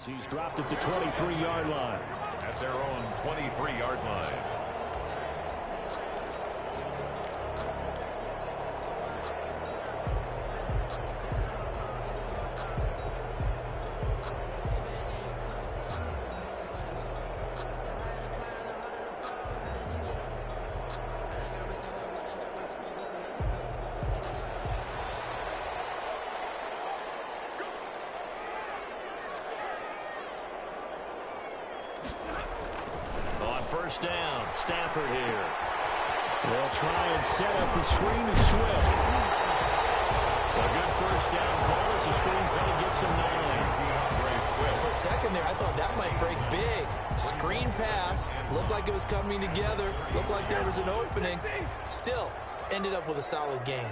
as he's dropped at the 23-yard line. At their own 23-yard line. First down, Stafford here. They'll try and set up the screen to Swift. A good first down call as the screen play gets him 9. For a second there, I thought that might break big. Screen pass, looked like it was coming together, looked like there was an opening. Still, ended up with a solid gain.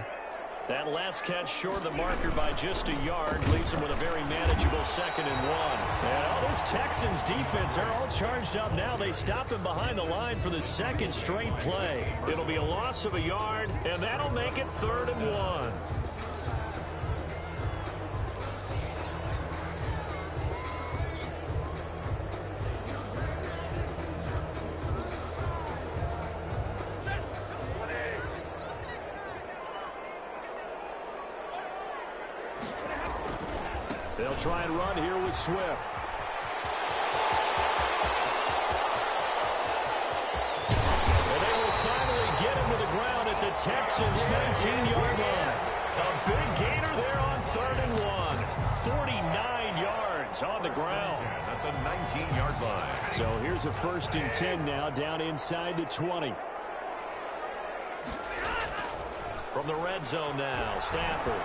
That last catch short of the marker by just a yard leaves him with a very manageable 2nd and 1. And this Texans defense, they're all charged up now. They stop him behind the line for the 2nd straight play. It'll be a loss of a yard, and that'll make it 3rd and 1. They'll try and run here with Swift. And they will finally get him to the ground at the Texans' 19-yard line. A big gainer there on 3rd and 1. 49 yards on the ground. At the 19-yard line. So here's a 1st and 10 now, down inside the 20. From the red zone now, Stafford.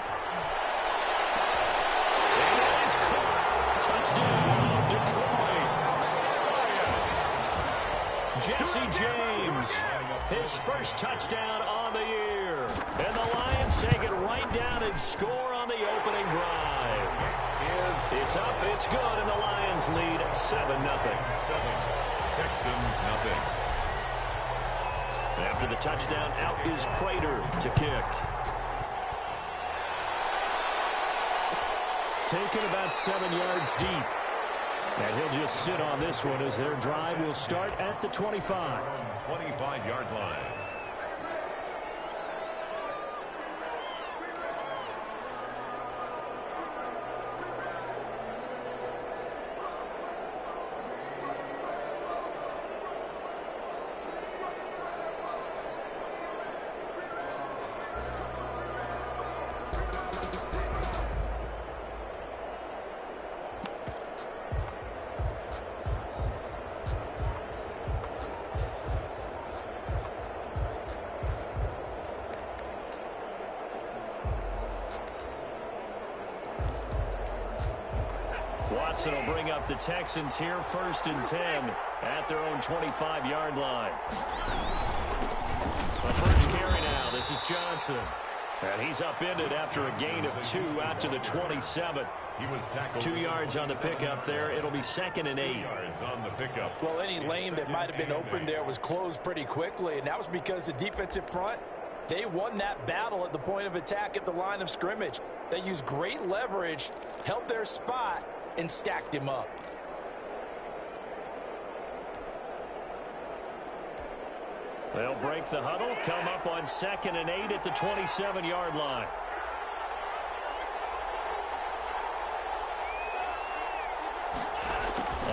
Touchdown, Detroit. Jesse James, his first touchdown on the year. And the Lions take it right down and score on the opening drive. It's up, it's good, and the Lions lead 7-0. 7. Texans, nothing. After the touchdown, out is Prater to kick. Taken about 7 yards deep. And he'll just sit on this one as their drive will start at the 25. 25-yard line. Watson will bring up the Texans here, 1st and 10 at their own 25-yard line. The first carry now. This is Johnson. And he's upended after a gain of 2 out to the 27. He was tackled 2 yards on the pickup there. It'll be 2nd and 8. 2 yards on the pickup. Well, any lane that might have been open there was closed pretty quickly, and that was because the defensive front, they won that battle at the point of attack at the line of scrimmage. They used great leverage, held their spot, and stacked him up. They'll break the huddle, come up on 2nd and 8 at the 27-yard line.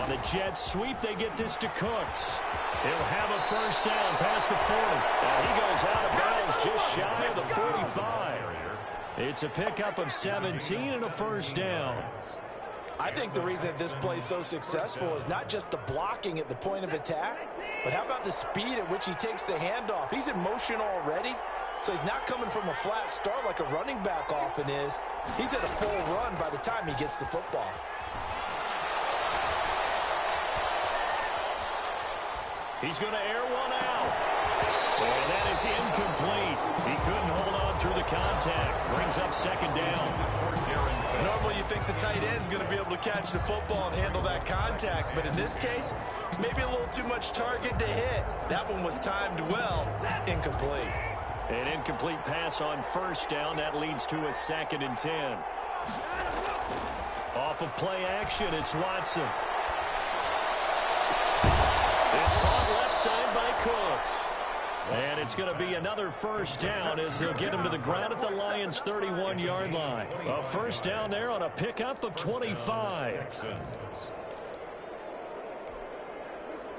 On the jet sweep, they get this to Cooks. He'll have a first down past the 40. And he goes out of bounds just shy of the 45. It's a pickup of 17 and a first down. I think the reason that this play is so successful is not just the blocking at the point of attack, but how about the speed at which he takes the handoff? He's in motion already, so he's not coming from a flat start like a running back often is. He's at a full run by the time he gets the football. He's going to air one out. And that is incomplete. He couldn't hold on through the contact. Brings up second down. Normally you think the tight end's going to be able to catch the football and handle that contact, but in this case, maybe a little too much target to hit. That one was timed well. Incomplete. An incomplete pass on first down. That leads to a 2nd and 10. Off of play action, it's Watson. It's caught left side by Cooks. And it's going to be another first down as they'll get him to the ground at the Lions' 31-yard line. A first down there on a pickup of 25.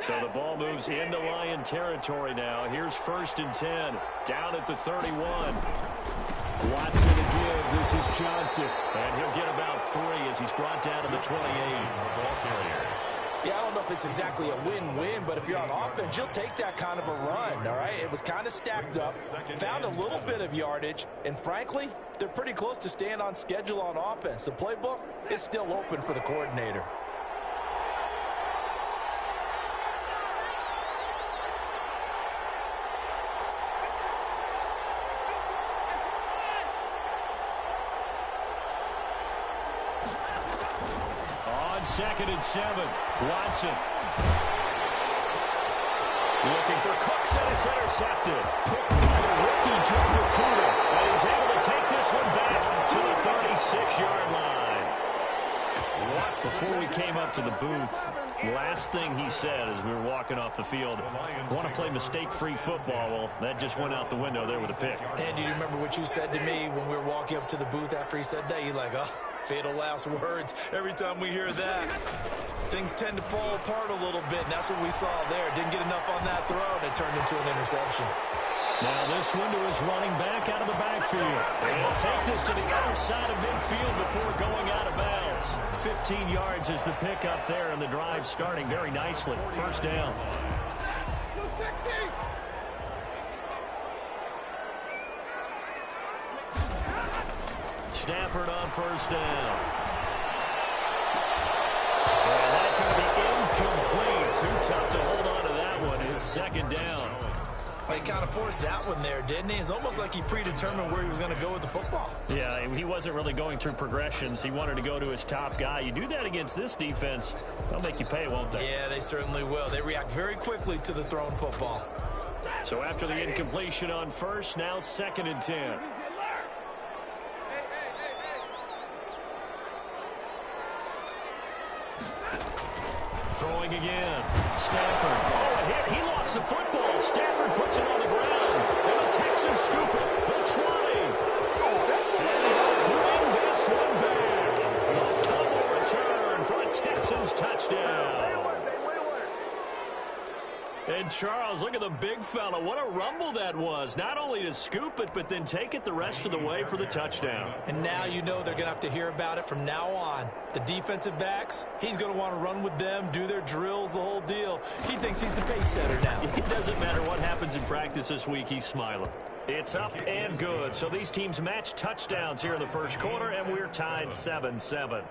So the ball moves into Lion territory now. Here's 1st and 10. Down at the 31. Watson to give. This is Johnson. And he'll get about 3 as he's brought down to the 28. Yeah, I don't know if it's exactly a win-win, but if you're on offense, you'll take that kind of a run, all right? It was kind of stacked up, found a little bit of yardage, and frankly, they're pretty close to staying on schedule on offense. The playbook is still open for the coordinator. On 2nd and 7, Watson. Looking for Cooks, and it's intercepted. Picked by the rookie, Joe Recruiter. And he's able to take this one back to the 36-yard line. Before we came up to the booth, last thing he said as we were walking off the field, want to play mistake-free football. Well, that just went out the window there with a pick. And do you remember what you said to me when we were walking up to the booth after he said that? You're like, oh, fatal last words. Every time we hear that, things tend to fall apart a little bit, and that's what we saw there. Didn't get enough on that throw, and it turned into an interception. Now this window is running back out of the backfield. And he'll take this to the other side of midfield before going out of bounds. 15 yards is the pickup there, and the drive starting very nicely. First down. Stafford on first down. And that could be incomplete. Too tough to hold on to that one. It's 2nd down. He kind of forced that one there, didn't he? It's almost like he predetermined where he was going to go with the football. Yeah, he wasn't really going through progressions. He wanted to go to his top guy. You do that against this defense, they'll make you pay, won't they? Yeah, they certainly will. They react very quickly to the thrown football. So after the incompletion on first, now 2nd and 10. Throwing again. Stafford. Oh, a hit. He lost the football. Stafford puts it on the ground. And the Texans scoop it. The 20. And he'll bring this one back. A fumble return for a Texans touchdown. And Charles, look at the big fella. What a rumble that was. Not only to scoop it, but then take it the rest of the way for the touchdown. And now you know they're going to have to hear about it from now on. The defensive backs, he's going to want to run with them, do their drills, the whole deal. He thinks he's the pace setter now. It doesn't matter what happens in practice this week, he's smiling. It's up and good. So these teams match touchdowns here in the first quarter, and we're tied 7-7.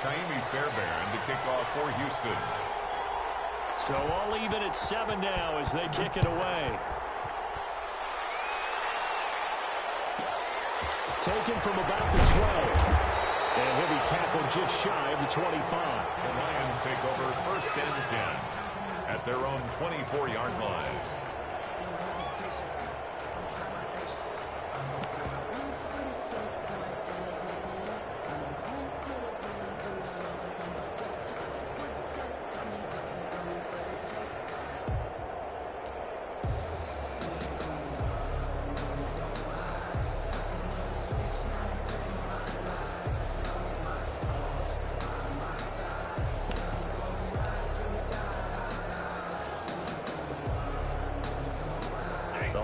Kaimi Fairbairn to kick off for Houston. So all even at 7 now as they kick it away. Taken from about the 12. And he'll be tackled just shy of the 25. The Lions take over 1st and 10 at their own 24-yard line.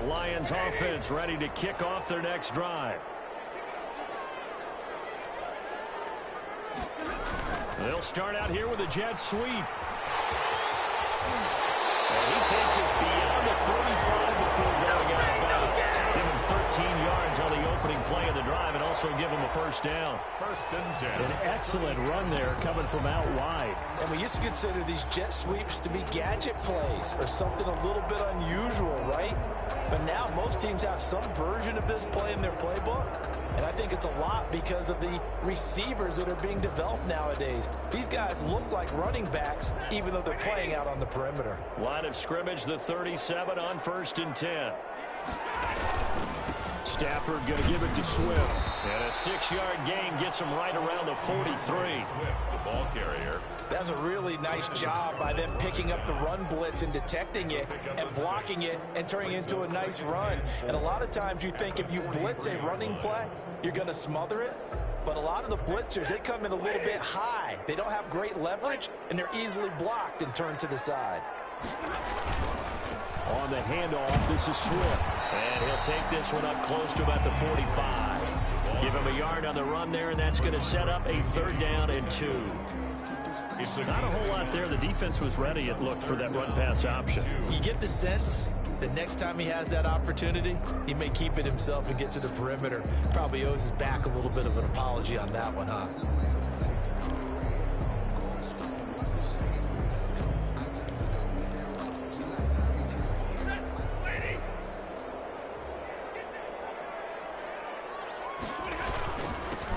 Lions offense ready to kick off their next drive. They'll start out here with a jet sweep. And he takes us beyond the 35 before going out of bounds. Give him 13 yards on the opening play of the drive and also give him a first down. 1st and 10. An excellent run there coming from out wide. And we used to consider these jet sweeps to be gadget plays or something a little bit unusual, right? But now most teams have some version of this play in their playbook. And I think it's a lot because of the receivers that are being developed nowadays. These guys look like running backs even though they're playing out on the perimeter. Line of scrimmage, the 37 on 1st and 10. Stafford going to give it to Swift. And a 6-yard gain gets him right around the 43. Swift, the ball carrier. That's a really nice job by them picking up the run blitz and detecting it and blocking it and turning it into a nice run. And a lot of times you think if you blitz a running play, you're going to smother it. But a lot of the blitzers, they come in a little bit high. They don't have great leverage, and they're easily blocked and turned to the side. On the handoff, this is Swift. And he'll take this one up close to about the 45. Give him a yard on the run there, and that's going to set up a 3rd down and 2. Not a whole lot there. The defense was ready, it looked, for that run-pass option. You get the sense that next time he has that opportunity, he may keep it himself and get to the perimeter. Probably owes his back a little bit of an apology on that one, huh?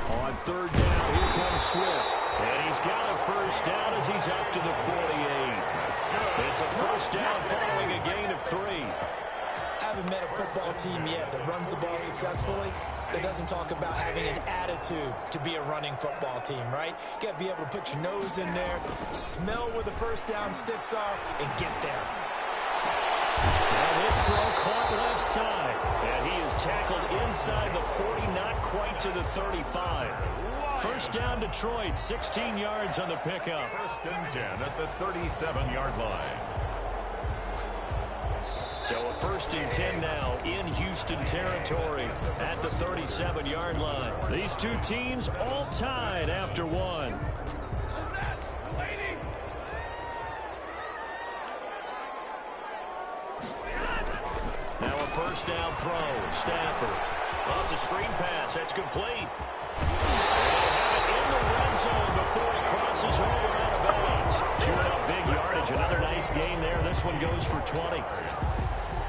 On 3rd down, here comes Swift. And he's got a 1st down as he's up to the 48. It's a 1st down following a gain of 3. I haven't met a football team yet that runs the ball successfully that doesn't talk about having an attitude to be a running football team, right? You got to be able to put your nose in there, smell where the 1st down sticks are, and get there. And this throw caught left side. And he is tackled inside the 40, not quite to the 35. 1st down Detroit, 16 yards on the pickup. 1st and 10 at the 37-yard line. So a 1st and 10 now in Houston territory at the 37-yard line. These two teams all tied after 1. Now a 1st down throw. Stafford. Well, it's a screen pass. That's complete. In the red zone before he crosses over out of bounds. Chewing up big yardage. Another nice gain there. This one goes for 20.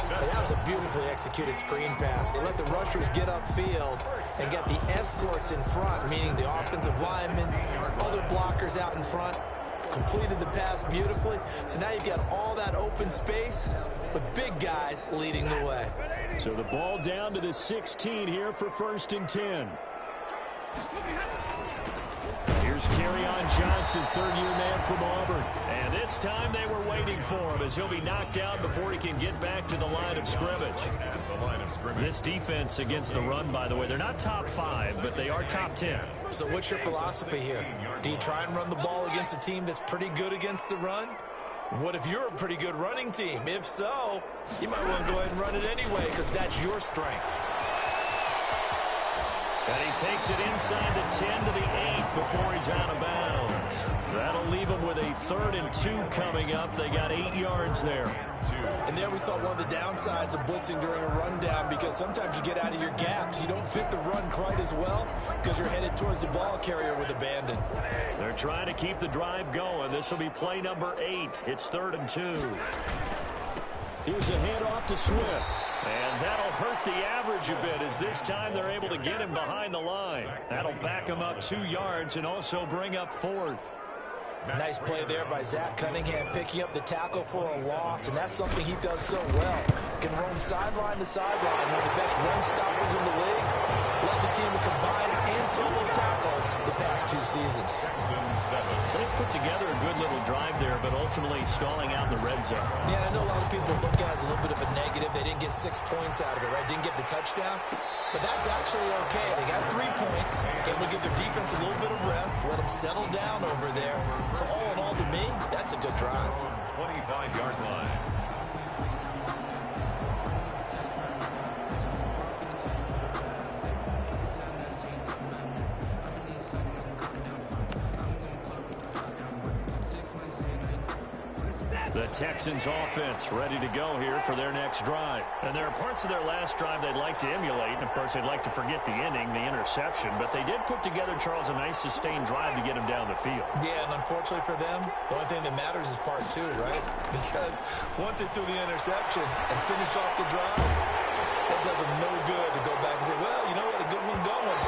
That was a beautifully executed screen pass. They let the rushers get upfield and get the escorts in front, meaning the offensive linemen, other blockers out in front. Completed the pass beautifully. So now you've got all that open space with big guys leading the way. So the ball down to the 16 here for 1st and 10. Here's Kerryon Johnson, 3rd-year man from Auburn. And this time they were waiting for him as he'll be knocked out before he can get back to the line of scrimmage. This defense against the run, by the way, they're not top 5, but they are top 10. So what's your philosophy here? Do you try and run the ball against a team that's pretty good against the run? What if you're a pretty good running team? If so, you might want to go ahead and run it anyway because that's your strength. And he takes it inside the 10 to the 8 before he's out of bounds. That'll leave him with a 3rd and 2 coming up. They got 8 yards there. And there we saw one of the downsides of blitzing during a rundown because sometimes you get out of your gaps. You don't fit the run quite as well because you're headed towards the ball carrier with abandon. They're trying to keep the drive going. This will be play number 8. It's 3rd and 2. Here's a handoff to Swift. And that'll hurt the average a bit as this time they're able to get him behind the line. That'll back him up 2 yards and also bring up 4th. Nice play there by Zach Cunningham, picking up the tackle for a loss, and that's something he does so well. Can roam sideline to sideline, one of the best run stoppers in the league. Led the team to combine and solo tackles the past 2 seasons. So they've put together a good little drive there, but ultimately stalling out in the red zone. Yeah, I know a lot of people look at it as a little bit of a negative. They didn't get 6 points out of it, right? Didn't get the touchdown. But that's actually okay. They got 3 points, and we'll give their defense a little bit of rest, let them settle down over there. So all in all, to me, that's a good drive. 25-yard line. The Texans offense ready to go here for their next drive. And there are parts of their last drive they'd like to emulate. And, of course, they'd like to forget the ending, the interception. But they did put together, Charles, a nice sustained drive to get him down the field. Yeah, and unfortunately for them, the only thing that matters is part 2, right? Because once they threw the interception and finished off the drive, that does them no good to go back and say, well, you know what, a good one going.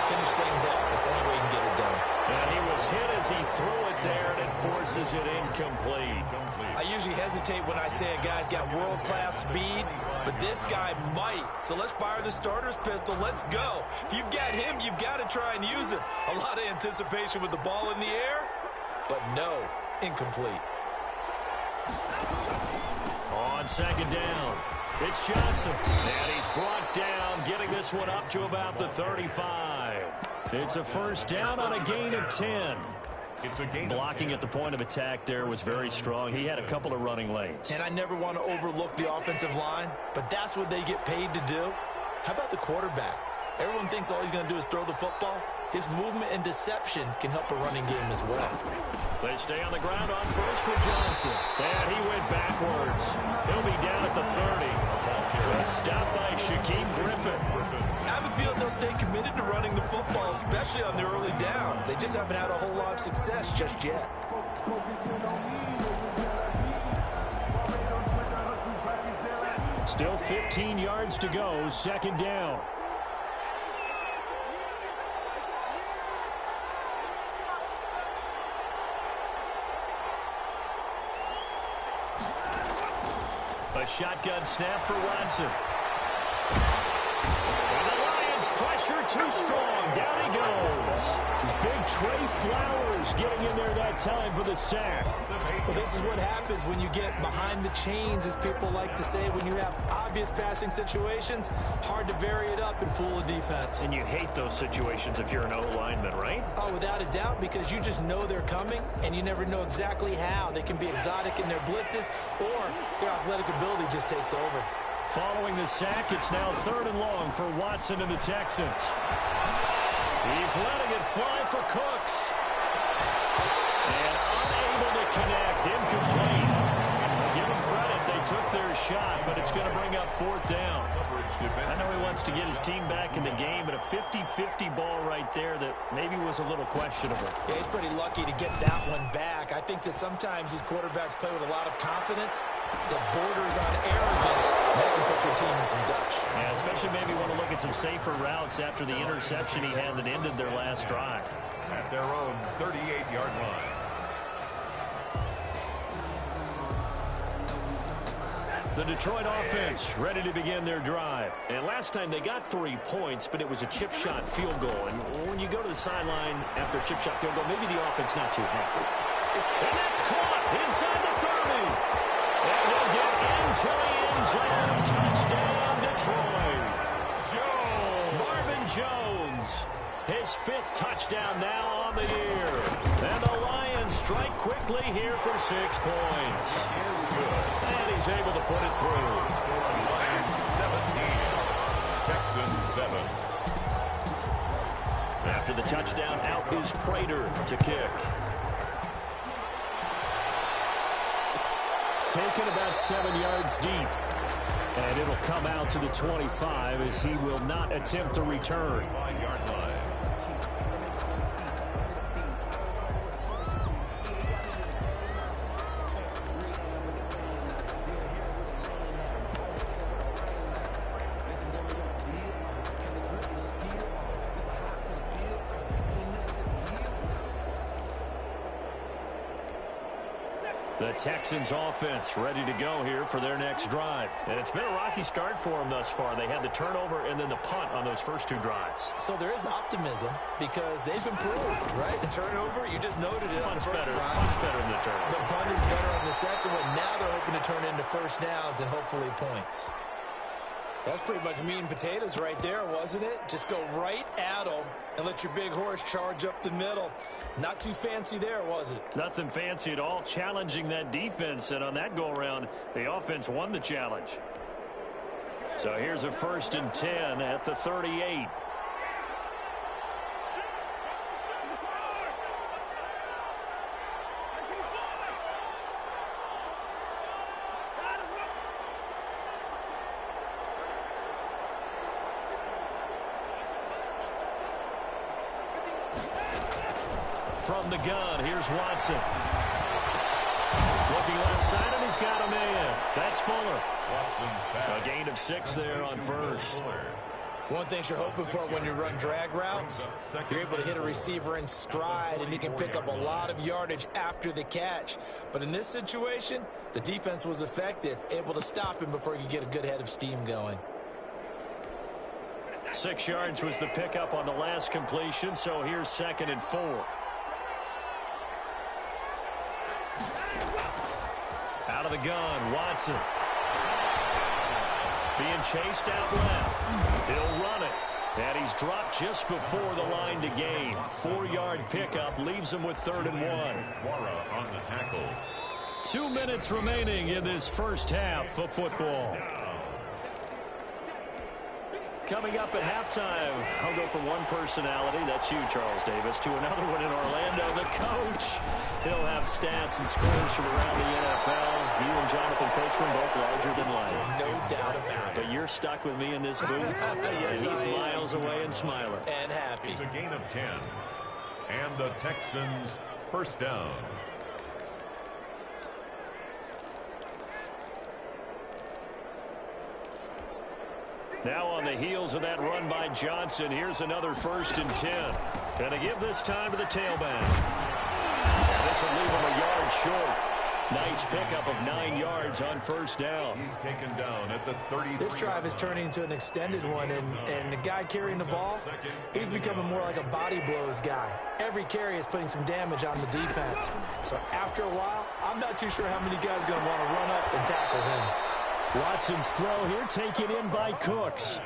Finish things off. That's the only way you can get it done. And he was hit as he threw it there. And at forces it incomplete. I usually hesitate when I say a guy's got world-class speed, but this guy might. So let's fire the starter's pistol. Let's go. If you've got him, you've got to try and use him. A lot of anticipation with the ball in the air, but no, incomplete. On second down, it's Johnson. And he's brought down, getting this one up to about the 35. It's a first down on a gain of 10. It's a gain. Blocking at the point of attack there was very strong. He had a couple of running lanes. And I never want to overlook the offensive line, but that's what they get paid to do. How about the quarterback? Everyone thinks all he's going to do is throw the football. His movement and deception can help a running game as well. They stay on the ground on first for Johnson. And he went backwards. He'll be down at the 30. A stop by Shaquem Griffin. I have a feeling they'll stay committed to running the football, especially on the early downs. They just haven't had a whole lot of success just yet. Still 15 yards to go, second down. A shotgun snap for Watson. And the Lions pressure too strong. Down he goes. It's big Trey Flowers getting in there that time for the sack. Well, this is what happens when you get behind the chains, as people like to say. When you have obvious passing situations, hard to vary it up and fool a defense. And you hate those situations if you're an O-lineman, right? Oh, without a doubt, because you just know they're coming, and you never know exactly how. They can be exotic in their blitzes, or their athletic ability just takes over. Following the sack, it's now third and long for Watson and the Texans. He's letting it fly for Cooks. And unable to connect, incomplete. Give them credit, they took their shot, but it's going to bring up fourth down. I know he wants to get his team back in the game, but a 50-50 ball right there that maybe was a little questionable. Yeah, he's pretty lucky to get that one back. I think that sometimes these quarterbacks play with a lot of confidence that borders on arrogance. That can put your team in some Dutch. Yeah, especially maybe want to look at some safer routes after the interception he had that ended their last drive. At their own 38-yard line. The Detroit offense ready to begin their drive. And last time they got 3 points, but it was a chip shot field goal. And when you go to the sideline after a chip shot field goal, maybe the offense not too happy. And that's caught inside the 30. And he'll get into the end zone. Touchdown, Detroit. Marvin Jones, his 5th touchdown now on the year. And the Lions strike quickly here for 6 points. And he's able to put it through. Lions 17, Texans 7. After the touchdown, out is Prater to kick. Taken about 7 yards deep. And it'll come out to the 25 as he will not attempt to return. 5-yard line. The Texans offense ready to go here for their next drive. And it's been a rocky start for them thus far. They had the turnover and then the punt on those first 2 drives. So there is optimism because they've improved, right? The turnover, you just noted it. Punt's on the better. drive. Punt's better than the turnover. The punt is better on the second one. Now they're hoping to turn into first downs and hopefully points. That's pretty much meat and potatoes right there, wasn't it? Just go right at them and let your big horse charge up the middle. Not too fancy there, was it? Nothing fancy at all, challenging that defense. And on that go-around, the offense won the challenge. So here's a 1st and 10 at the 38. From the gun, here's Watson. Looking left side, and he's got a man. That's Fuller. Watson's pass. A gain of 6 there on first. One thing you're hoping for when you run drag routes, you're able to hit a receiver in stride, and he can pick up a lot of yardage after the catch. But in this situation, the defense was effective, able to stop him before he could get a good head of steam going. 6 yards was the pickup on the last completion, so here's 2nd and 4. Out of the gun, Watson. Being chased out left. He'll run it. And he's dropped just before the line to gain. 4-yard pickup leaves him with 3rd and 1. Wara on the tackle. 2 minutes remaining in this first half of football. Coming up at halftime, I'll go from one personality, that's you, Charles Davis, to another one in Orlando, the coach. He'll have stats and scores from around the NFL. You and Jonathan Coachman both larger than life. No doubt about it. But you're stuck with me in this booth, Yes, and he's miles away and smiling. And happy. It's a gain of 10. And the Texans first down. Now on the heels of that run by Johnson, here's another 1st and 10. Going to give this time to the tailback. This will leave him a yard short. Nice pickup of 9 yards on 1st down. He's taken down at the 33. This drive is turning into an extended one, and the guy carrying the ball, he's becoming more like a body blows guy. Every carry is putting some damage on the defense. So after a while, I'm not too sure how many guys are going to want to run up and tackle him. Watson's throw here taken in by Cooks.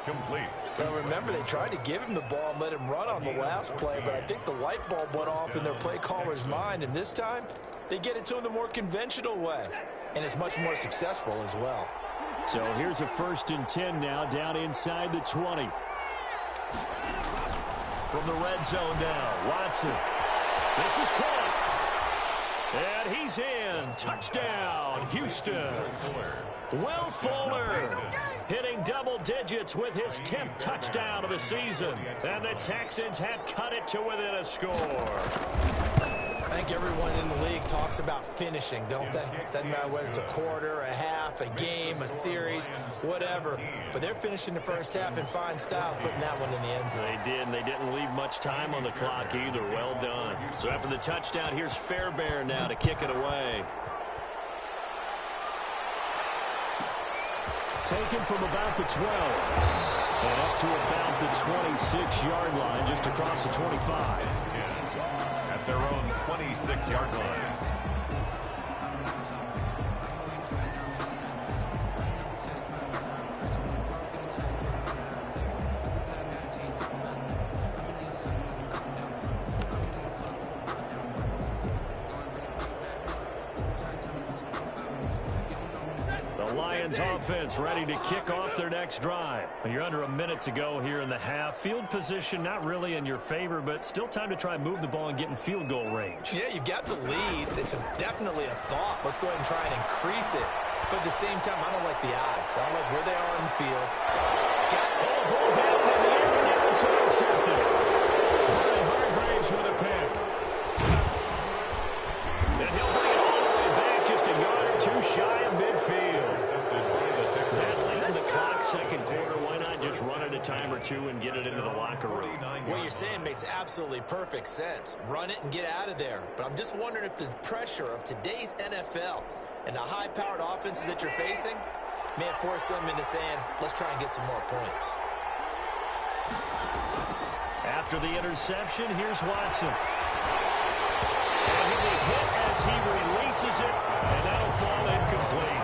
Complete. Now remember, they tried to give him the ball and let him run on the last play, but I think the light bulb went off in their play caller's mind, and this time they get it to him the more conventional way, and it's much more successful as well. So here's a 1st and 10 now, down inside the 20. From the red zone now, Watson. This is caught. And he's in. Touchdown, Houston. Will Fuller hitting double digits with his 10th touchdown of the season. And the Texans have cut it to within a score. I think everyone in the league talks about finishing, don't they? Doesn't matter whether it's a quarter, a half, a game, a series, whatever. But they're finishing the first half in fine style, putting that one in the end zone. They did, and they didn't leave much time on the clock either. Well done. So after the touchdown, here's Fairbairn now to kick it away. Taken from about the 12. And up to about the 26-yard line, just across the 25. At their own 26-yard line. Lions offense ready to kick off their next drive. You're under a minute to go here in the half. Field position not really in your favor, but still time to try and move the ball and get in field goal range. Yeah, you've got the lead. It's definitely a thought. Let's go ahead and try and increase it. But at the same time, I don't like the odds. I don't like where they are on the field. Ball down in the air, and now it's intercepted. Vernon Hargreaves with a pick. And he'll bring it all the way back, just a yard or two shy of midfield. That late in the clock, second quarter, why not just run it a time or two and get it into the locker room? What you're saying makes absolutely perfect sense. Run it and get out of there. But I'm just wondering if the pressure of today's NFL and the high-powered offenses that you're facing may have forced them into saying, let's try and get some more points. After the interception, here's Watson. And he'll be hit as he releases it, and that'll fall incomplete.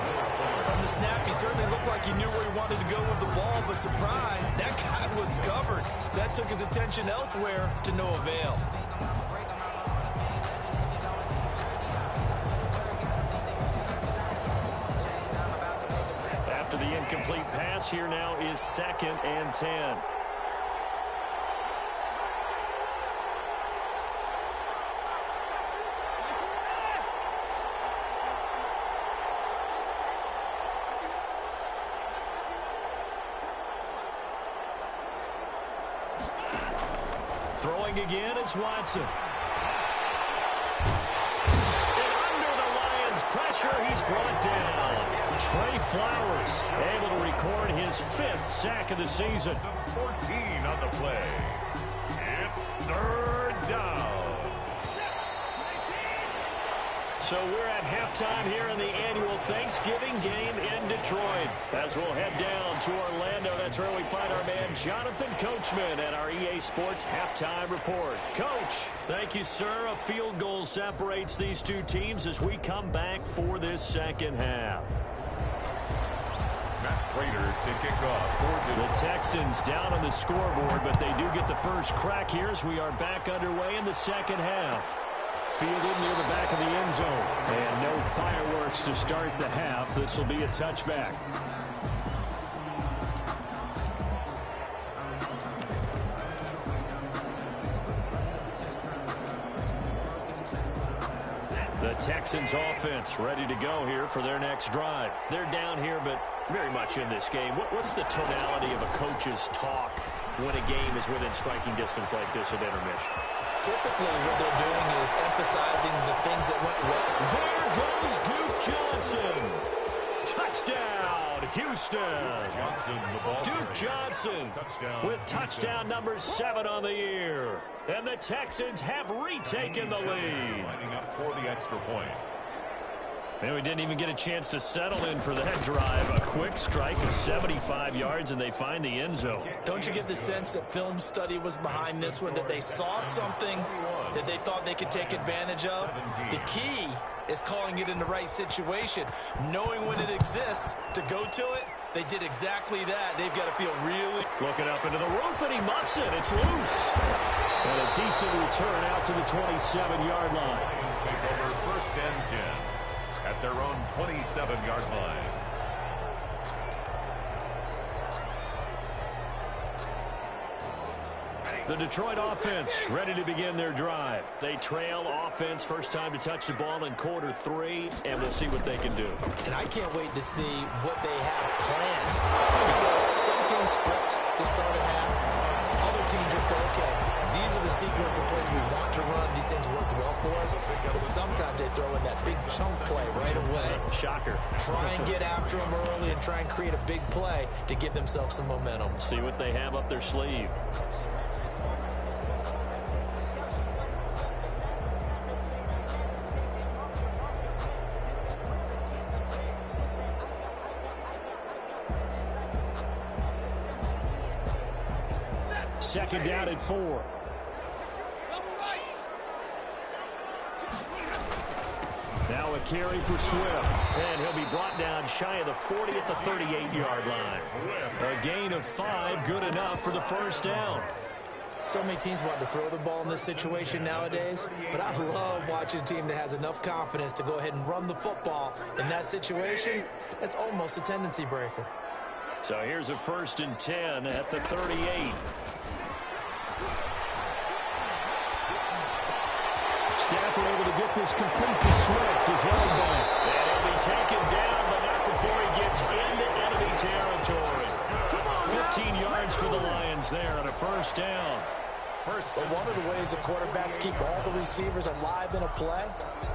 From the snap, he certainly looked like he knew where he wanted to go with the ball, but surprise, that guy was covered. So that took his attention elsewhere to no avail. After the incomplete pass, here now is 2nd and 10. Throwing again is Watson. And under the Lions' pressure, he's brought down. Trey Flowers able to record his 5th sack of the season. 14 on the play. It's 3rd down. So we're at halftime here in the annual Thanksgiving game in Detroit. As we'll head down to Orlando, that's where we find our man Jonathan Coachman at our EA Sports Halftime Report. Coach, thank you, sir. A field goal separates these two teams as we come back for this second half. Matt Prater to kick off. The Texans down on the scoreboard, but they do get the first crack here as we are back underway in the second half. Fielded near the back of the end zone. And no fireworks to start the half. This will be a touchback. The Texans offense ready to go here for their next drive. They're down here, but very much in this game. What's the tonality of a coach's talk when a game is within striking distance like this at intermission? Typically, what they're doing is emphasizing the things that went well. There goes Duke Johnson. Touchdown, Houston. Duke Johnson with touchdown number 7 on the year. And the Texans have retaken the lead. Lining up for the extra point. And we didn't even get a chance to settle in for that drive. A quick strike of 75 yards, and they find the end zone. Don't you get the sense that film study was behind this one, that they saw something that they thought they could take advantage of? The key is calling it in the right situation, knowing when it exists to go to it. They did exactly that. They've got to feel really... Looking up into the roof, and he muffs it. It's loose. And a decent return out to the 27-yard line. Lions take over 1st and 10 at their own 27-yard line. The Detroit offense ready to begin their drive. They trail offense, first time to touch the ball in quarter 3, and we'll see what they can do. And I can't wait to see what they have planned, because some teams script to start a half. Other teams just go, okay, these are the sequence of plays we want to run. These things worked well for us. And sometimes they throw in that big chunk play right away. Shocker. Try and get after them early and try and create a big play to give themselves some momentum. See what they have up their sleeve. Second down at 4. Now a carry for Swift. And he'll be brought down shy of the 40 at the 38-yard line. A gain of 5, good enough for the first down. So many teams want to throw the ball in this situation nowadays, but I love watching a team that has enough confidence to go ahead and run the football. In that situation, that's almost a tendency breaker. So here's a 1st and 10 at the 38. Stafford able to get this complete to Swift as running back. And he'll be taken down, but not before he gets into enemy territory. 15 yards for the Lions there on a first down. But one of the ways the quarterbacks keep all the receivers alive in a play,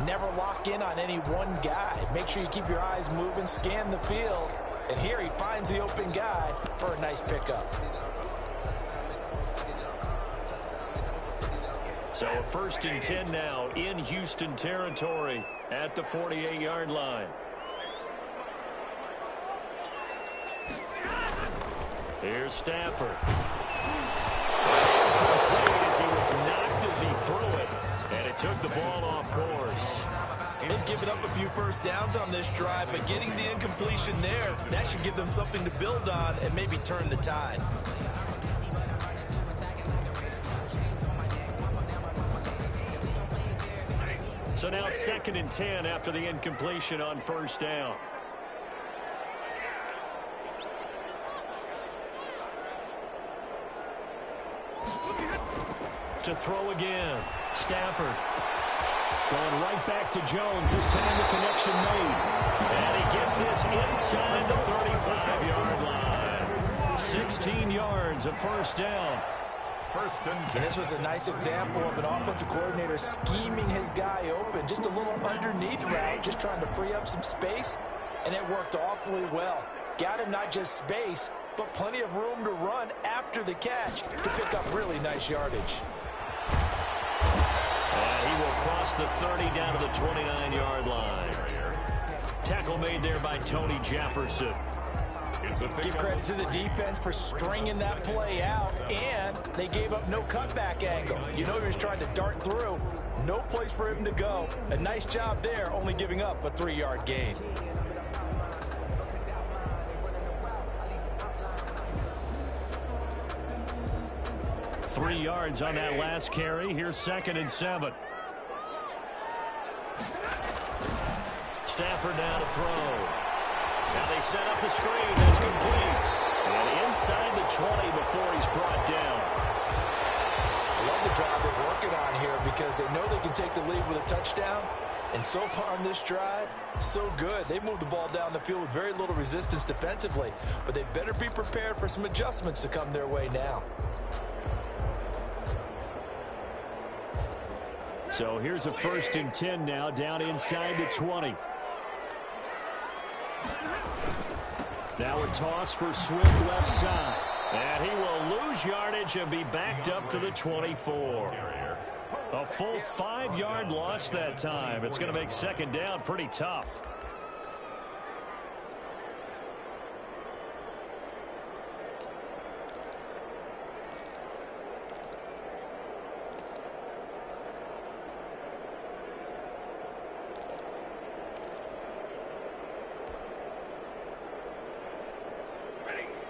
never lock in on any one guy. Make sure you keep your eyes moving, scan the field, and here he finds the open guy for a nice pickup. So a 1st and 10 now in Houston territory at the 48-yard line. Here's Stafford. Complete as he was knocked as he threw it. And it took the ball off course. They've given up a few first downs on this drive, but getting the incompletion there, that should give them something to build on and maybe turn the tide. So now 2nd and 10 after the incompletion on first down. To throw again. Stafford going right back to Jones. This time the connection made. And he gets this inside the 35-yard line. 16 yards, a first down. 1st and 10. And this was a nice example of an offensive coordinator scheming his guy open. Just a little underneath route, just trying to free up some space. and it worked awfully well. Got him not just space, but plenty of room to run after the catch to pick up really nice yardage. And he will cross the 30 down to the 29-yard line. Tackle made there by Tony Jefferson. Give credit to the defense for stringing that play out, and they gave up no cutback angle. You know he was trying to dart through. No place for him to go. A nice job there, only giving up a 3-yard gain. Three yards on that last carry. Here's 2nd and 7. Stafford now to throw. Now they set up the screen. That's complete. And inside the 20 before he's brought down. I love the drive they're working on here because they know they can take the lead with a touchdown. And so far on this drive, so good. They moved the ball down the field with very little resistance defensively. But they better be prepared for some adjustments to come their way now. So here's a 1st and 10 now down inside the 20. Now a toss for Swift left side. And he will lose yardage and be backed up to the 24. A full 5-yard loss that time. It's going to make 2nd down pretty tough.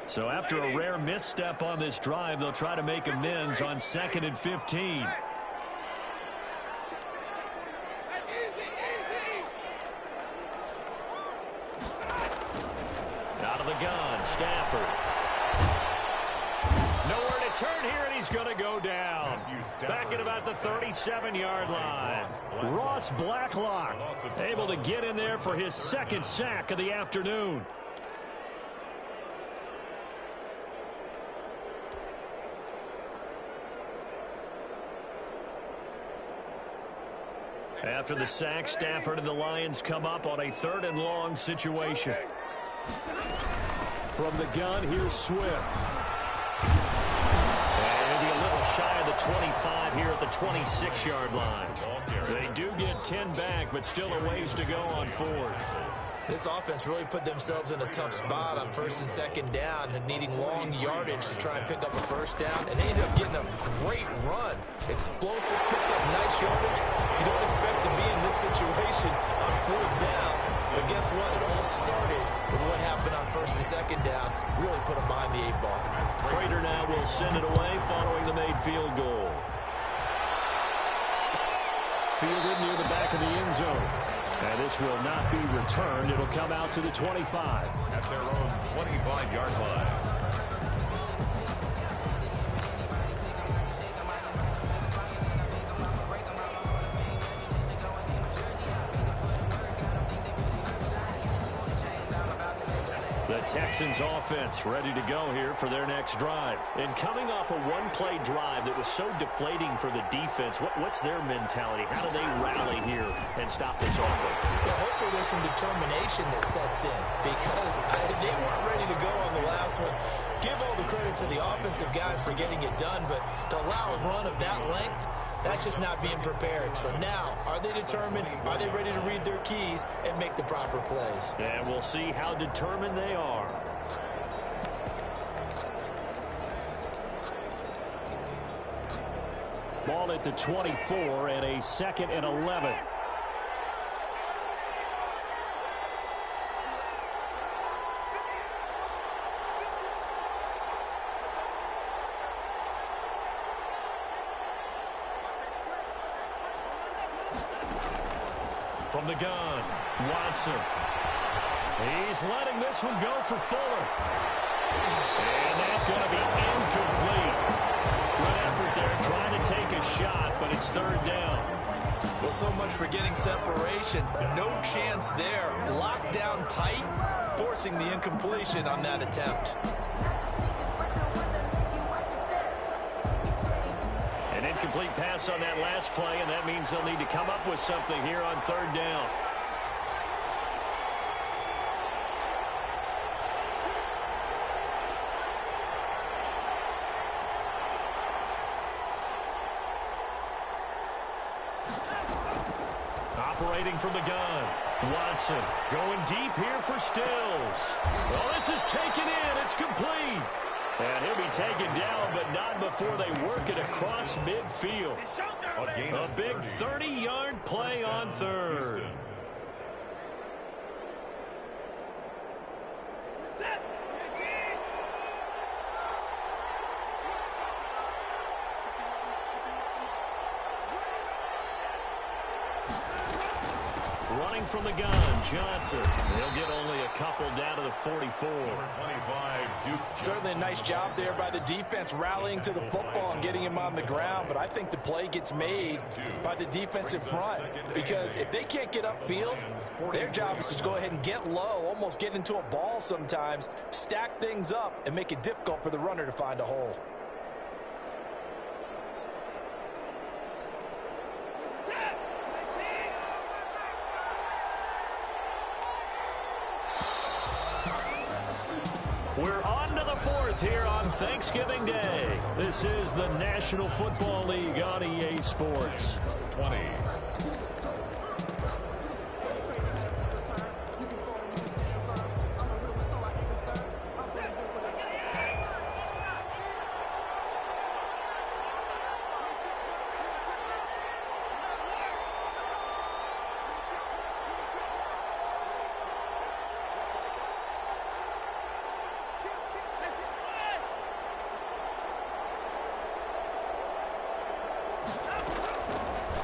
So after a rare misstep on this drive, they'll try to make amends on 2nd and 15. Out of the gun, Stafford. Nowhere to turn here, and he's going to go down. Back at about the 37-yard line. Ross Blacklock able to get in there for his 2nd sack of the afternoon. After the sack, Stafford and the Lions come up on a 3rd and long situation. From the gun, here's Swift. And he'll be a little shy of the 25 here at the 26-yard line. They do get 10 back, but still a ways to go on 4th. This offense really put themselves in a tough spot on 1st and 2nd down and needing long yardage to try and pick up a 1st down. And they ended up getting a great run. Explosive, picked up nice yardage. You don't expect to be in this situation on 4th down. But guess what? It all started with what happened on 1st and 2nd down. Really put them behind the 8 ball. Prater now will send it away following the made field goal. Fielded near the back of the end zone. And this will not be returned. It'll come out to the 25. At their own 25-yard line. The Texans offense ready to go here for their next drive. And coming off a one-play drive that was so deflating for the defense, what's their mentality? How do they rally here and stop this offense? Yeah, hopefully there's some determination that sets in because they weren't ready to go on the last one. Give all the credit to the offensive guys for getting it done, but to allow a run of that length, that's just not being prepared. So now, are they determined? Are they ready to read their keys and make the proper plays? And we'll see how determined they are. Ball at the 24 and a 2nd and 11. From the gun, Watson. He's letting this one go for Fuller. And that's going to be incomplete. Good effort there, trying to take a shot, but it's 3rd down. Well, so much for getting separation. No chance there. Locked down tight, forcing the incompletion on that attempt. An incomplete pass on that last play, and that means they'll need to come up with something here on 3rd down. Operating from the gun. Watson going deep here for Stills. Well, this is taken in. It's complete. And he'll be taken down, but not before they work it across midfield. A big 30-yard play on third. Running from the gun, Johnson. He'll get only a couple down to the 44. Number 25, Duke. Certainly a nice job there by the defense rallying to the football and getting him on the ground, but I think the play gets made by the defensive front because if they can't get upfield, their job is to go ahead and get low, almost get into a ball sometimes, stack things up, and make it difficult for the runner to find a hole. We're on to the fourth here on Thanksgiving Day. This is the National Football League on EA Sports. 20.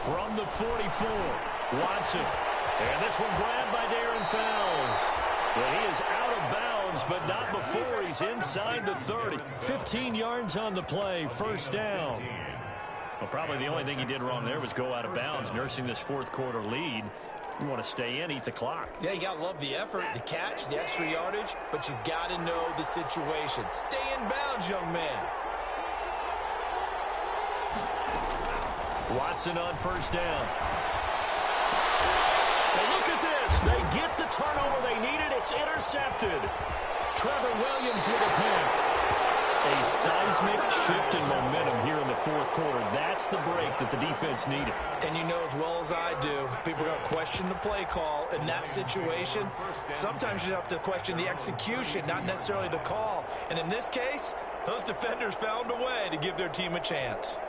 From the 44, Watson. And this one grabbed by Darren Fells. Well, he is out of bounds, but not before he's inside the 30. 15 yards on the play, first down. Well, probably the only thing he did wrong there was go out of bounds, nursing this fourth quarter lead. You want to stay in, eat the clock. Yeah, you got to love the effort, the catch, the extra yardage, but you got to know the situation. Stay in bounds, young man. Watson on first down. And look at this. They get the turnover they needed. It's intercepted. Trevor Williams with a pick. A seismic shift in momentum here in the fourth quarter. That's the break that the defense needed. And you know as well as I do, people are going to question the play call in that situation. Sometimes you have to question the execution, not necessarily the call. And in this case, those defenders found a way to give their team a chance.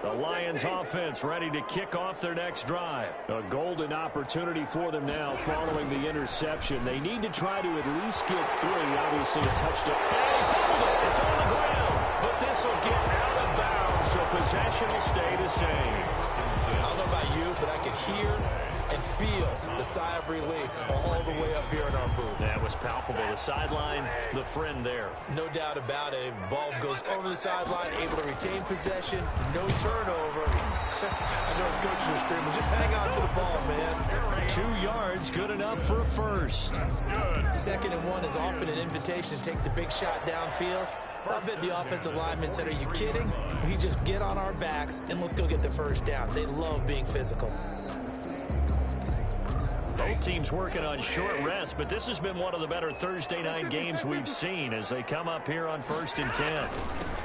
The Lions offense ready to kick off their next drive. A golden opportunity for them now following the interception. They need to try to at least get three. Obviously a touchdown. And he fumbled it. It's on the ground. But this will get out of bounds, so possession will stay the same. I don't know about you, but I could hear and feel the sigh of relief all the way up here in our booth. That was palpable. The sideline, the friend there. No doubt about it. The ball goes over the sideline, able to retain possession, no turnover. I know his coaches are screaming, just hang on to the ball, man. 2 yards, good enough for a first. Second and one is often an invitation to take the big shot downfield. I bet the offensive lineman said, are you kidding? We just get on our backs and let's go get the first down. They love being physical. Both teams working on short rest, but this has been one of the better Thursday night games we've seen as they come up here on 1st and 10.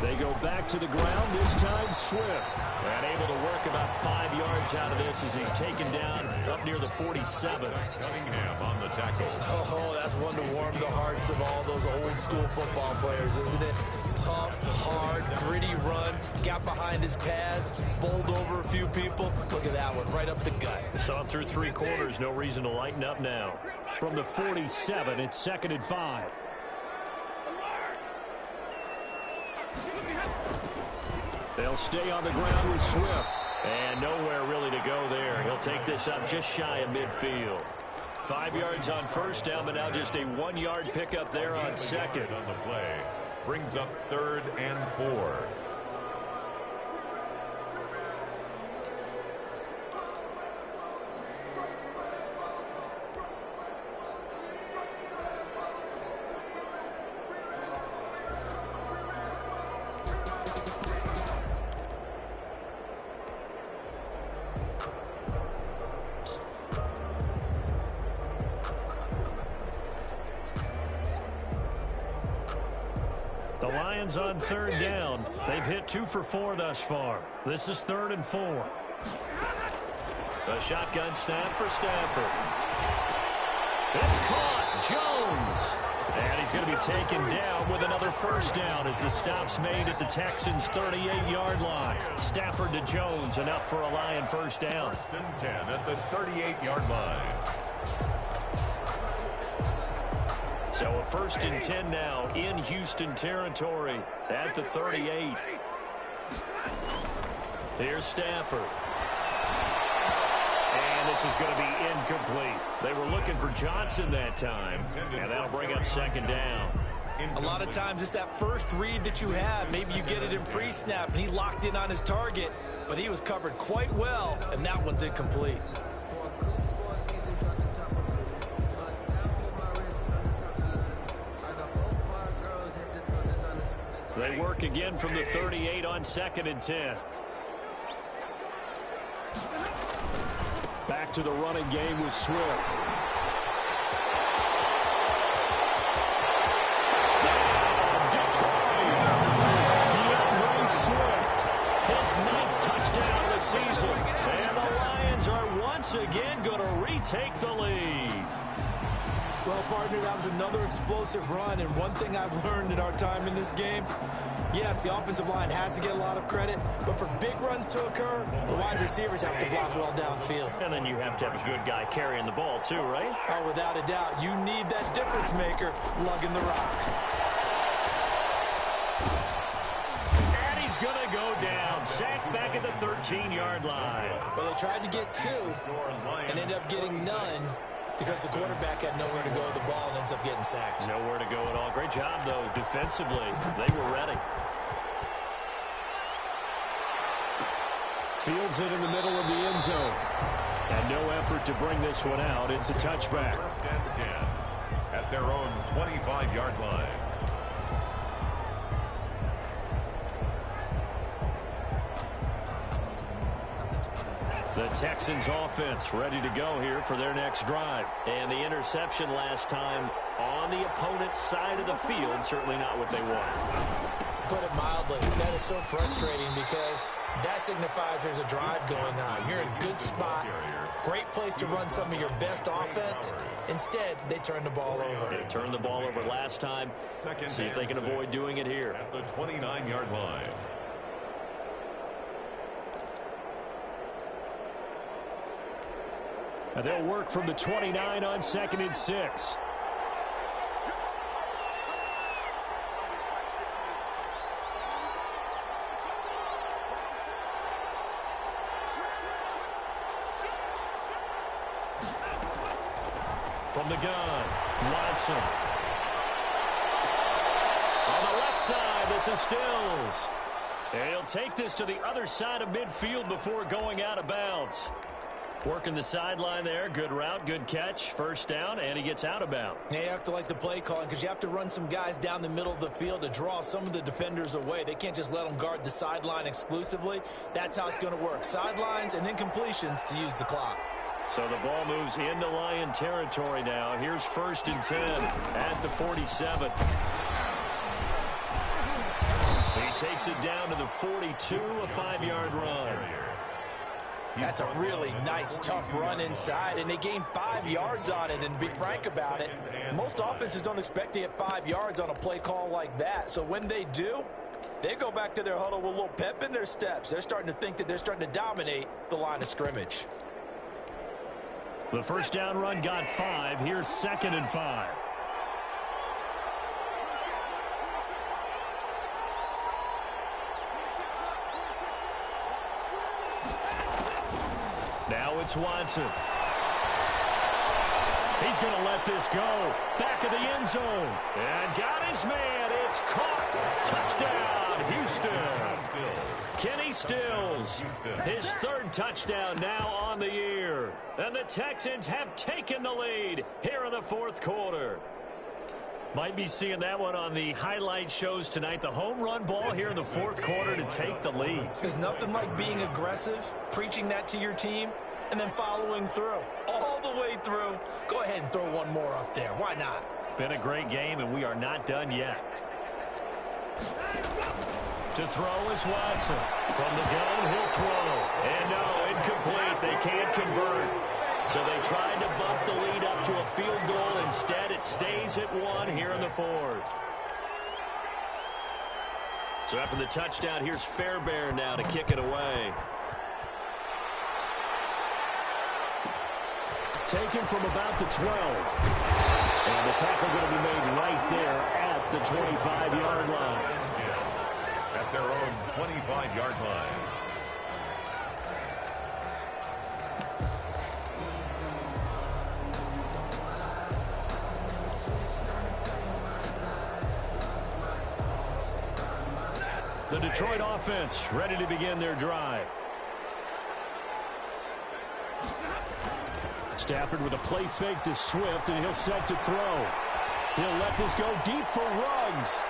They go back to the ground, this time Swift. And able to work about 5 yards out of this as he's taken down up near the 47. Cunningham on the tackle. Oh, that's one to warm the hearts of all those old school football players, isn't it? Tough, hard, gritty run, got behind his pads, bowled over a few people. Look at that one, right up the gut. Saw through 3 quarters, no reason to lighten up now. From the 47, it's 2nd and 5. They'll stay on the ground with Swift. And nowhere really to go there. He'll take this up just shy of midfield. 5 yards on first down, but now just a 1-yard pickup there on second. On the play. Brings up 3rd and 4. The Lions on third down. They've hit 2 for 4 thus far. This is 3rd and 4. A shotgun snap for Stafford. It's caught. Jones. And he's going to be taken down with another first down as the stop's made at the Texans' 38-yard line. Stafford to Jones, enough for a Lion first down. 1st and 10 at the 38-yard line. So a 1st and 10 now in Houston territory at the 38. Here's Stafford. And this is going to be incomplete. They were looking for Johnson that time, and that'll bring up 2nd down. A lot of times it's that first read that you have. Maybe you get it in pre-snap, and he locked in on his target, but he was covered quite well, and that one's incomplete. They work again from the 38 on 2nd and 10. Back to the running game with Swift. Touchdown, Detroit! DeAndre Swift, his 9th touchdown of the season. And the Lions are once again going to retake the lead. Well, partner, that was another explosive run, and one thing I've learned in our time in this game, yes, the offensive line has to get a lot of credit, but for big runs to occur, the wide receivers have to block well downfield. And then you have to have a good guy carrying the ball too, right? Oh, without a doubt. You need that difference maker lugging the rock. And he's going to go down, sacked back at the 13-yard line. Well, they tried to get 2 and ended up getting none, because the quarterback had nowhere to go with the ball and ends up getting sacked. Nowhere to go at all. Great job, though, defensively. They were ready. Fields it in the middle of the end zone. And no effort to bring this one out. It's a touchback. 1st and 10 at their own 25-yard line. The Texans offense ready to go here for their next drive. And the interception last time on the opponent's side of the field, certainly not what they want. Put it mildly, that is so frustrating because that signifies there's a drive going on. You're in a good spot, great place to run some of your best offense. Instead, they turn the ball over. They turned the ball over last time. See if they can avoid doing it here. At the 29-yard line. And they'll work from the 29 on 2nd and 6. From the gun, Watson. On the left side, this is Stills. And he'll take this to the other side of midfield before going out of bounds. Working the sideline there. Good route, good catch. First down, and he gets out of bounds. Yeah, you have to like the play calling because you have to run some guys down the middle of the field to draw some of the defenders away. They can't just let them guard the sideline exclusively. That's how it's going to work. Sidelines and then completions to use the clock. So the ball moves into Lion territory now. Here's 1st and 10 at the 47. He takes it down to the 42, a 5-yard run. That's a really nice, tough run inside, and they gained 5 yards on it. And to be frank about it, most offenses don't expect to get 5 yards on a play call like that. So when they do, they go back to their huddle with a little pep in their steps. They're starting to think that they're starting to dominate the line of scrimmage. The first down run got 5. Here's 2nd and 5. Now it's Watson. He's going to let this go. Back of the end zone. And got his man. It's caught. Touchdown, Houston. Kenny Stills, his 3rd touchdown now on the year. And the Texans have taken the lead here in the 4th quarter. Might be seeing that one on the highlight shows tonight. The home run ball here in the 4th quarter to take the lead. There's nothing like being aggressive, preaching that to your team, and then following through. All the way through. Go ahead and throw one more up there. Why not? Been a great game, and we are not done yet. To throw is Watson. From the gun, he'll throw. And no, incomplete. They can't convert. So they tried to bump the lead up to a field goal. Instead, it stays at 1 here in the 4th. So after the touchdown, here's Fairbairn now to kick it away. Taken from about the 12. And the tackle going to be made right there at the 25-yard line. At their own 25-yard line. The Detroit offense ready to begin their drive. Stafford with a play fake to Swift, and he'll set to throw. He'll let this go deep for Ruggs.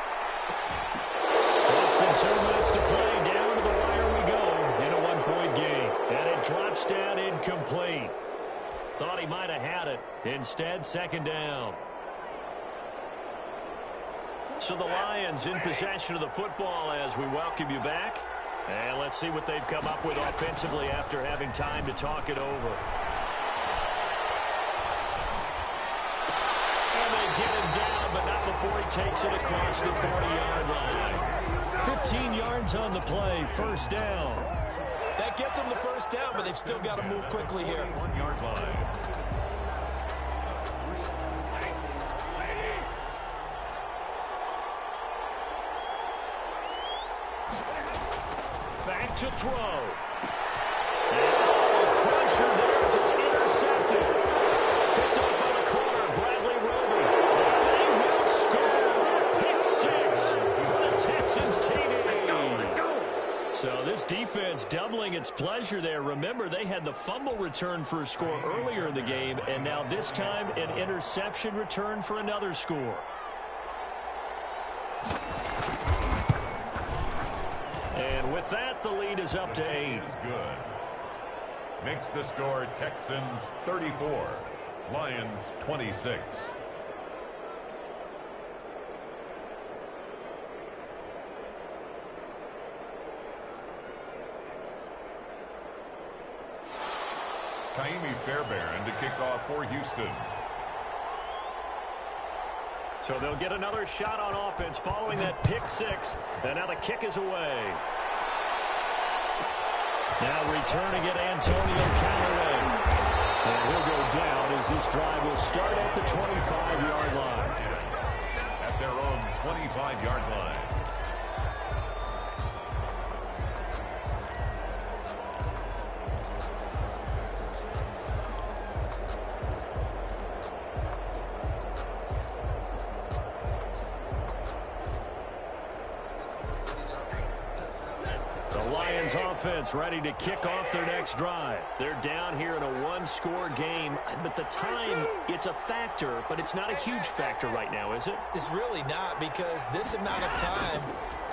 Less than 2 minutes to play. Down to the wire we go in a 1-point game. And it drops down incomplete. Thought he might have had it. Instead, second down. So the Lions in possession of the football as we welcome you back. And let's see what they've come up with offensively after having time to talk it over. And they get him down, but not before he takes it across the 40-yard line. 15 yards on the play, first down. That gets them the first down, but they've still got to move quickly here. 1-yard line. Back to throw. Oh, a crusher there as it's intercepted. Picked up by the corner, Bradley Roby. And they will score. Pick 6 for the Texans TD. Let's go. So this defense doubling its pleasure there. Remember, they had the fumble return for a score earlier in the game, and now this time an interception return for another score. And with that, the lead is up to 8. Good. Makes the score Texans 34, Lions 26. Kaimi Fairbairn to kick off for Houston. So they'll get another shot on offense following that pick 6. And now the kick is away. Now returning it, Antonio Callaway. And he'll go down as this drive will start at the 25-yard line. At their own 25-yard line. Offense ready to kick off their next drive. They're down here in a 1-score game, but the time, it's a factor, but it's not a huge factor right now, is it? It's really not, because this amount of time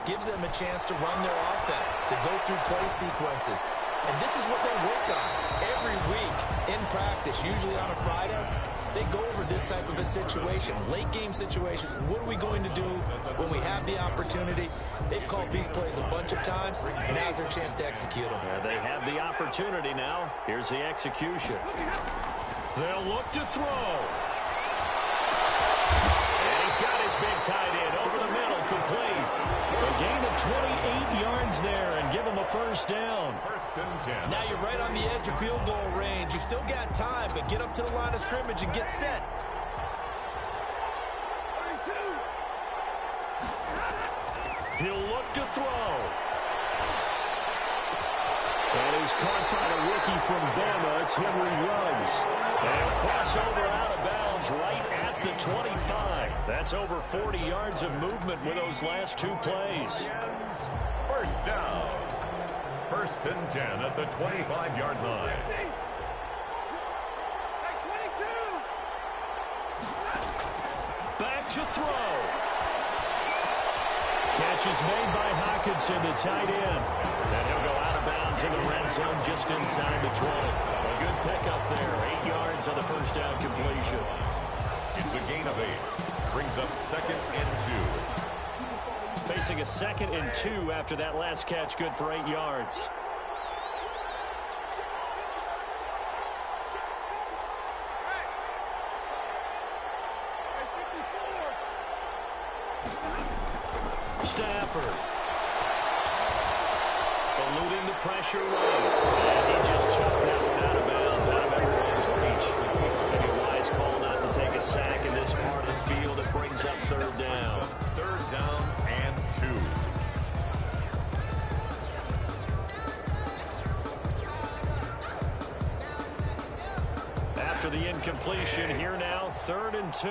gives them a chance to run their offense, to go through play sequences. And this is what they work on every week in practice, usually on a Friday. They go over this type of a situation, late game situation. What are we going to do when we have the opportunity? They've called these plays a bunch of times. Now's their chance to execute them. Yeah, they have the opportunity now. Here's the execution. They'll look to throw. And he's got his big tight end over the middle, complete. A gain of 28 yards there and give him a first down. First and 10. Now you're right on the edge of field goal range. You've still got time, but get up to the line of scrimmage and get set. He'll look to throw. And he's caught by the rookie from Bama. It's Henry Ruggs. And crossover out of bounds right at the 25. That's over 40 yards of movement with those last 2 plays. First down. First and 10 at the 25-yard line. Back to throw. Catch is made by Hockenson, the tight end. And he'll go out of bounds in the red zone just inside the 20. A good pickup there. 8 yards on the first down completion. It's a gain of 8. Brings up second and 2. Facing a 2nd and 2 after that last catch, good for 8 yards. Stafford. Eluding the pressure right. And he just chucked that one out of bounds, out of everyone's reach. Maybe a wise call not to take a sack in this part of the field. It brings up 3rd down. 3rd down and 2. After the incompletion, here now, 3rd and 2.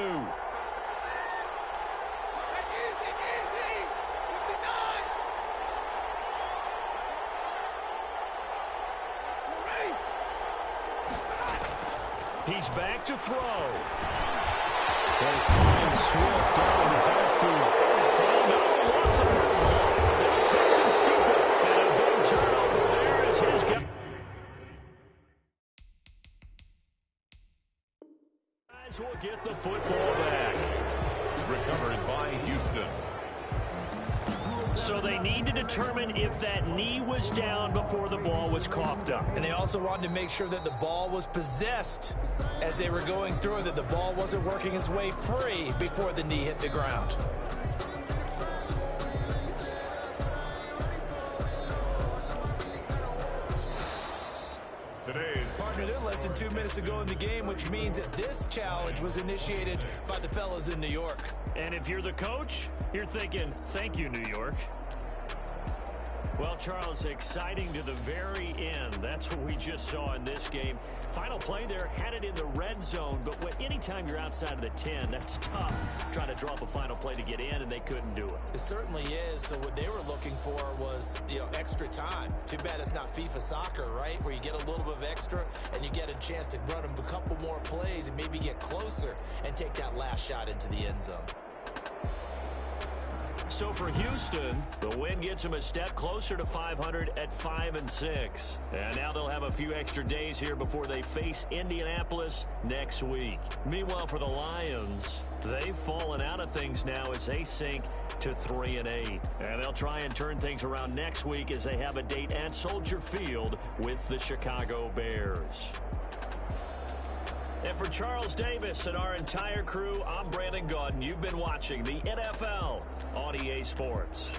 He's back to throw. They find Swift out of the backfield. Oh, no, lost the football. The Texans scoop it. And a big turnover there as his guys will get the football back. Recovered by Houston. So they need to determine if that knee was down before the ball was coughed up. And they also wanted to make sure that the ball was possessed as they were going through, that the ball wasn't working its way free before the knee hit the ground. Today's Partner, they're less than 2 minutes ago in the game, which means that this challenge was initiated by the fellas in New York. And if you're the coach, you're thinking, thank you, New York. Well, Charles, exciting to the very end. That's what we just saw in this game. Final play there, had it in the red zone, but anytime you're outside of the 10, that's tough trying to draw up a final play to get in, and they couldn't do it. It certainly is. So what they were looking for was, extra time. Too bad it's not FIFA soccer, right? Where you get a little bit of extra and you get a chance to run a couple more plays and maybe get closer and take that last shot into the end zone. So for Houston, the win gets them a step closer to 500 at 5-6. And now they'll have a few extra days here before they face Indianapolis next week. Meanwhile, for the Lions, they've fallen out of things now as they sink to 3-8. And they'll try and turn things around next week as they have a date at Soldier Field with the Chicago Bears. And for Charles Davis and our entire crew, I'm Brandon Gaudin. You've been watching the NFL on EA Sports.